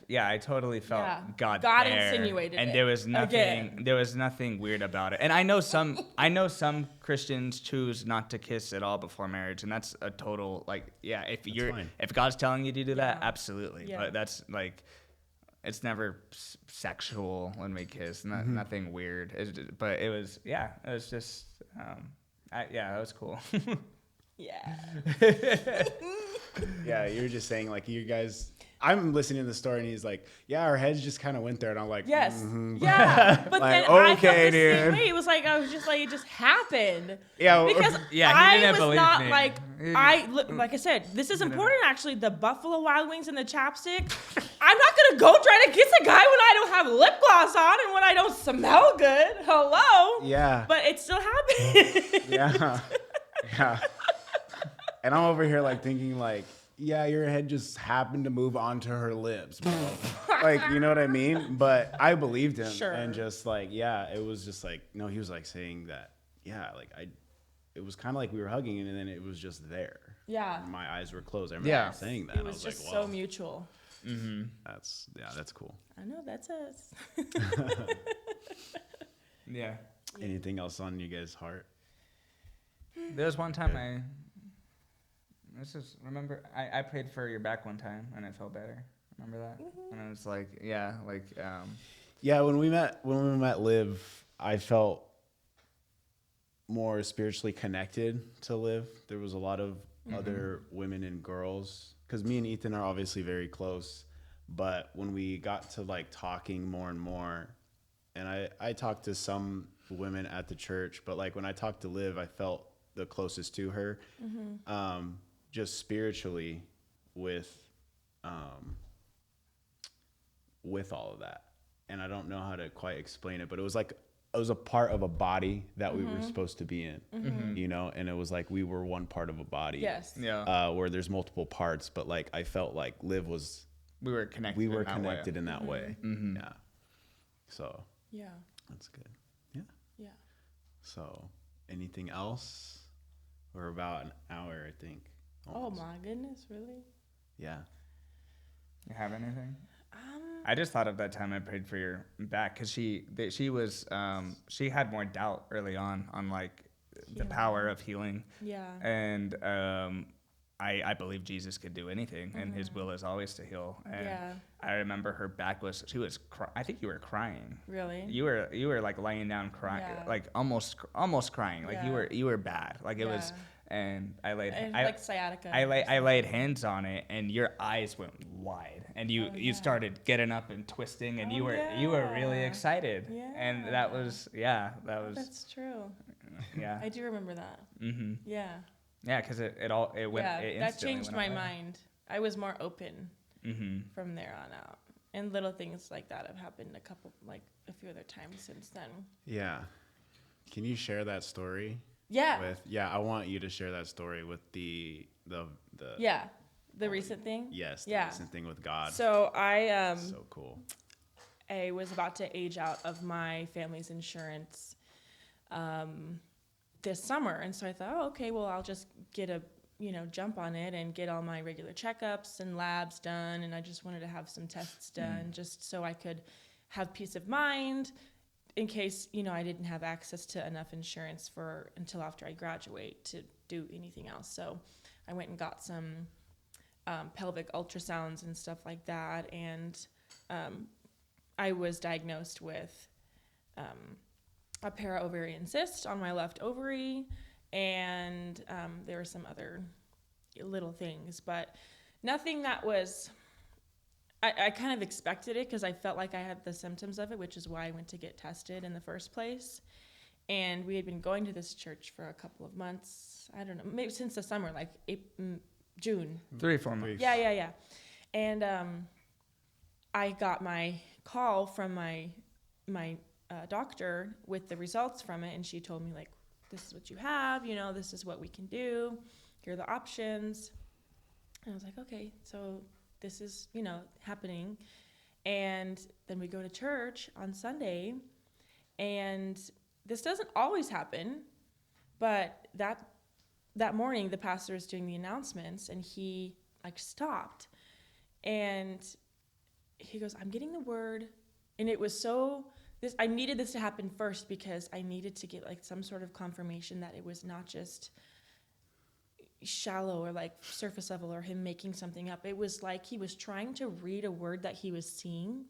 Yeah. I totally felt Yeah. God God there, insinuated and it there was again. nothing weird about it. And I know some Christians choose not to kiss at all before marriage, and that's a total fine. if God's telling you to do that, Yeah. absolutely. Yeah. But that's like, it's never sexual when we kiss, nothing weird. But it was just it was cool. Yeah. Yeah, you were just saying like you guys. I'm listening to the story and he's like, yeah, our heads just kind of went there, and I'm like, Yes. mhm. Yeah. But Like, then I felt okay, the same dude. way. It was like I was just like it just happened. Yeah, Because Yeah, he I didn't was believe not me. like like I said, this is didn't. important actually. The Buffalo Wild Wings and the chapstick. I'm not gonna go try to kiss a guy when I don't have lip gloss on and when I don't smell good. Hello. Yeah. But it still happened. Yeah. Yeah. And I'm over here like thinking like, yeah, your head just happened to move onto her lips, bro. Like, you know what I mean? But I believed him. Sure. And just like, yeah, it was just like, no, he was like saying that, yeah, like it was kind of like we were hugging and then it was just there. Yeah. And my eyes were closed. I remember Yeah. saying that. It I was just like, so whoa, mutual. that's cool. I know that's us. Yeah. Anything else on you guys' heart? There was one time I prayed for your back one time and I felt better. Remember that? And I was like, yeah, When we met Liv, I felt more spiritually connected to Liv. There was a lot of other women and girls, because me and Ethan are obviously very close. But when we got to like talking more and more, and I talked to some women at the church, but like when I talked to Liv, I felt the closest to her, just spiritually with all of that. And I don't know how to quite explain it, but it was like it was a part of a body that we were supposed to be in, you know, and it was like we were one part of a body. Yes. yeah. Where there's multiple parts, but like I felt like Liv was We were connected. we were in that way. connected in that way. Yeah. So Yeah. that's good. Yeah. Yeah. So anything else? We're about an hour, I think. Oh almost. my goodness, really? Yeah. You have anything? I just thought of that time I prayed for your back because she had more doubt early on like the power of healing. Yeah. And I believe Jesus could do anything, and His will is always to heal. And Yeah. I remember her back was I think you were crying. Really? You were like laying down crying, Yeah. like almost crying. Like Yeah. you were bad. Like it was. Yeah. And I laid And I, like sciatica. I laid hands on it, and your eyes went wide, and you started getting up and twisting, and you were really yeah. excited, and that was That's true. yeah. I do remember that. Mm-hmm. Yeah. Yeah, because it went. Yeah, It that instantly changed went my away. mind. I was more open Mm-hmm. from there on out. And little things like that have happened a few other times since then. Yeah. Can you share that story? Yeah. I want you to share that story with the Yeah. The recent thing? yes, the Yeah. recent thing with God. So I So cool. I was about to age out of my family's insurance this summer. And so I thought, oh, okay, well, I'll just get a, jump on it and get all my regular checkups and labs done. And I just wanted to have some tests done just so I could have peace of mind in case, I didn't have access to enough insurance until after I graduate to do anything else. So I went and got some pelvic ultrasounds and stuff like that. And I was diagnosed with a para-ovarian cyst on my left ovary, and there were some other little things, but nothing that was, I kind of expected it because I felt like I had the symptoms of it, which is why I went to get tested in the first place. And we had been going to this church for a couple of months. I don't know, maybe since the summer, like June. 3 or 4 months. Yeah. And I got my call from my doctor with the results from it, and she told me, like, this is what you have, this is what we can do, here are the options. And I was like, okay, so this is, happening. And then we go to church on Sunday, and this doesn't always happen, but that morning the pastor was doing the announcements, and he stopped, And he goes, I'm getting the word. And it was I needed this to happen first because I needed to get like some sort of confirmation that it was not just shallow or like surface level or him making something up. It was like he was trying to read a word that he was seeing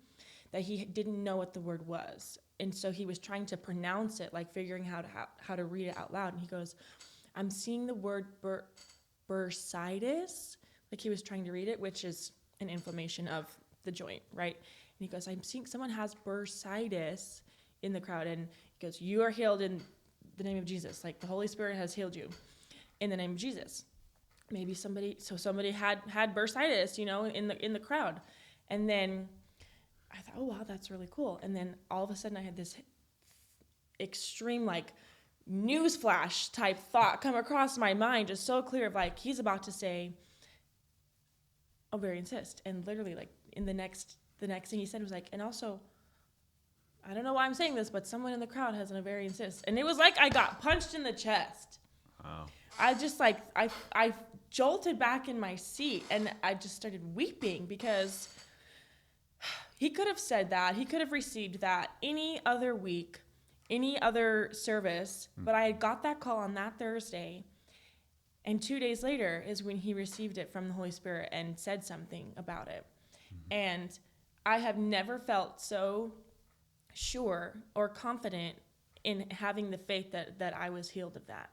that he didn't know what the word was. And so he was trying to pronounce it, like figuring how to read it out loud. And he goes, I'm seeing the word bursitis. Like he was trying to read it, which is an inflammation of the joint, right? And he goes, I'm seeing someone has bursitis in the crowd. And he goes, you are healed in the name of Jesus. Like the Holy Spirit has healed you in the name of Jesus. Maybe somebody had bursitis, in the crowd. And then I thought, oh, wow, that's really cool. And then all of a sudden I had this extreme, like, newsflash type thought come across my mind, just so clear of, like, he's about to say ovarian cyst. And literally, like, in the next thing he said was, like, and also, I don't know why I'm saying this, but someone in the crowd has an ovarian cyst. And it was like I got punched in the chest. Wow. I just, like, I jolted back in my seat, and I just started weeping because he could have said that. He could have received that any other week, any other service. But I had got that call on that Thursday. And 2 days later is when he received it from the Holy Spirit and said something about it. And I have never felt so sure or confident in having the faith that I was healed of that.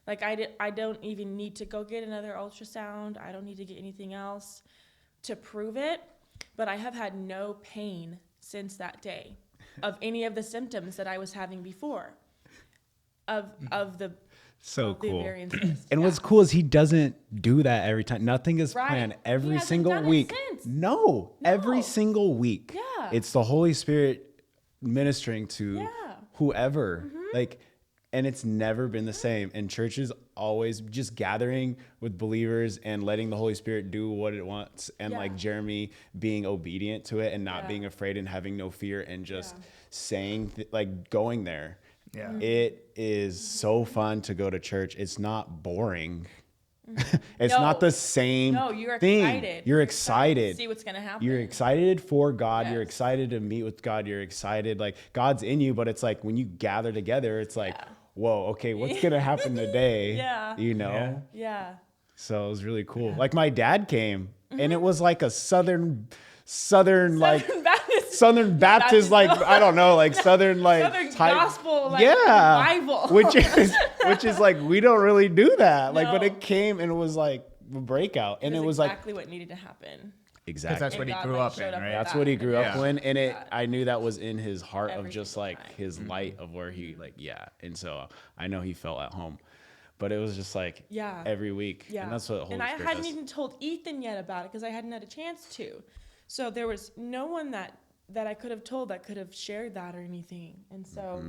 Like I don't even need to go get another ultrasound. I don't need to get anything else to prove it. But I have had no pain since that day of any of the symptoms that I was having before of the So cool. ovarian cyst. And what's cool is he doesn't do that every time. Nothing is planned every hasn't single done it week. since. No, every single week. Yeah. It's the Holy Spirit ministering to whoever. Like, and it's never been the same. And church is always just gathering with believers and letting the Holy Spirit do what it wants. And like Jeremy being obedient to it and not being afraid and having no fear and just saying, like going there. Yeah. It is so fun to go to church. It's not boring. It's not the same you're thing. excited. You're excited. To see what's going to happen. You're excited for God. You're Yes. excited to meet with God. You're excited. Like God's in you, but it's like when you gather together, it's like, whoa, okay, what's going to happen today? You know? Yeah. So it was really cool. Like my dad came and it was like a Southern like Baptist. Southern Baptist, like I don't know, like Southern like Southern type, gospel, like revival. which is like we don't really do that. Like, but No. it came and it was like a breakout, and it was exactly what needed to happen. exactly That's what he God, grew like, up in, showed up right? with that's that. what he grew up Yeah. in, and I knew that was in his heart of Every just single like time. his light of where he like and so I know he felt at home, but it was just like every week, and that's what the Holy And I Spirit hadn't does. even told Ethan yet about it because I hadn't had a chance to. So there was no one that I could have told that could have shared that or anything. And so,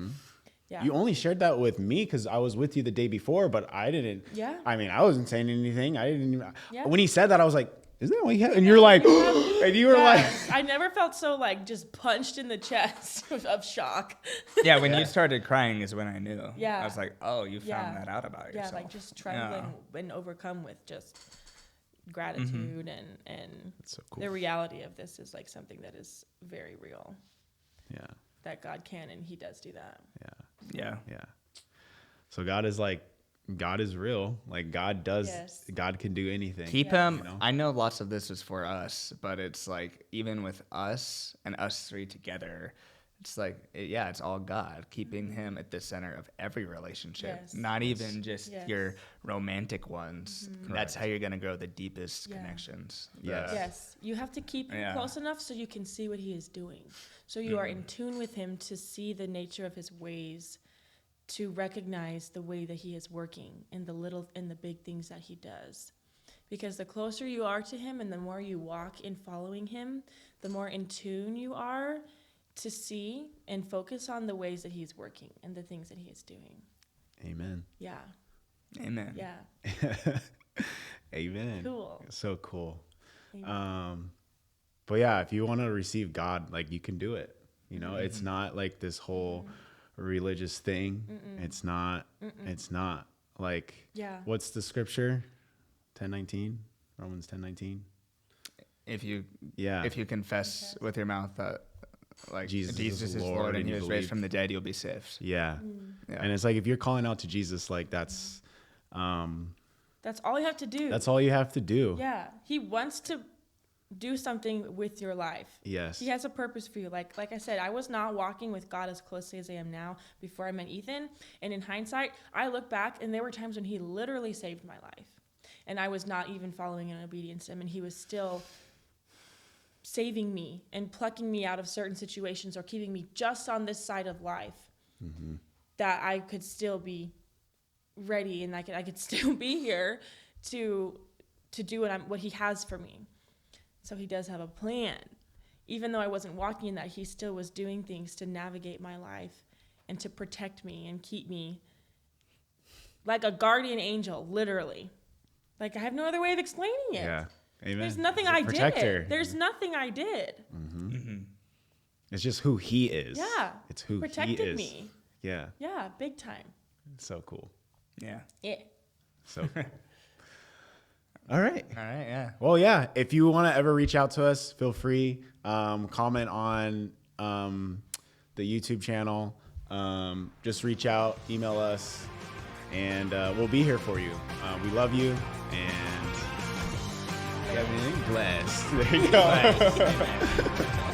You only shared that with me because I was with you the day before, but I didn't. Yeah. I mean, I wasn't saying anything. I didn't even. Yeah. When he said that, I was like, "Isn't that what you have?" And you're like, and you were like, I never felt so like just punched in the chest of shock. Yeah, when you started crying is when I knew. Yeah. I was like, oh, you found that out about yourself. Yeah, like just trembling and overcome with just gratitude and That's so cool. the reality of this is like something that is very real. Yeah. That God can and He does do that. Yeah. Yeah. So God is real. Like God can do anything. Keep him. You know? I know lots of this is for us, but it's like even with us and us three together, it's like, it's all God, keeping him at the center of every relationship, Yes. not even just Yes. your romantic ones. That's how you're going to grow the deepest Yeah. connections. Yes. Yes, you have to keep him close enough so you can see what He is doing. So you are in tune with Him to see the nature of His ways, to recognize the way that He is working in the little and the big things that He does. Because the closer you are to Him and the more you walk in following Him, the more in tune you are to see and focus on the ways that He's working and the things that He is doing. Amen. Yeah. Amen. Yeah. Amen. Cool. So cool. Amen. But yeah, if you want to receive God, like you can do it. You know, it's not like this whole religious thing. It's not. It's not like. Yeah. What's the scripture? 10:19. Romans 10:19. if you Yeah. if you confess with your mouth that like Jesus Jesus is is Lord Lord and and he you was believe. raised from the dead, you'll be saved. Yeah. Yeah. And it's like if you're calling out to Jesus, like that's all you have to do. all you have to do. Yeah. He wants to do something with your life. Yes. He has a purpose for you. Like I said, I was not walking with God as closely as I am now before I met Ethan. And in hindsight, I look back and there were times when he literally saved my life. And I was not even following in obedience to him. And he was still saving me and plucking me out of certain situations or keeping me just on this side of life that I could still be ready and I could still be here to do what he has for me. So he does have a plan. Even though I wasn't walking in that, he still was doing things to navigate my life and to protect me and keep me like a guardian angel, literally. Like I have no other way of explaining it. Yeah. Amen. There's nothing He's a I protector. did. There's nothing I did. It's just who he is. Yeah. It's who Protected he is. me. Yeah. Yeah, big time. It's so cool. Yeah. Yeah. So cool. All right. All right. Yeah. Well, yeah. If you want to ever reach out to us, feel free. Comment on the YouTube channel. Just reach out, email us, and we'll be here for you. We love you, and you have anything? Blessed. There you go.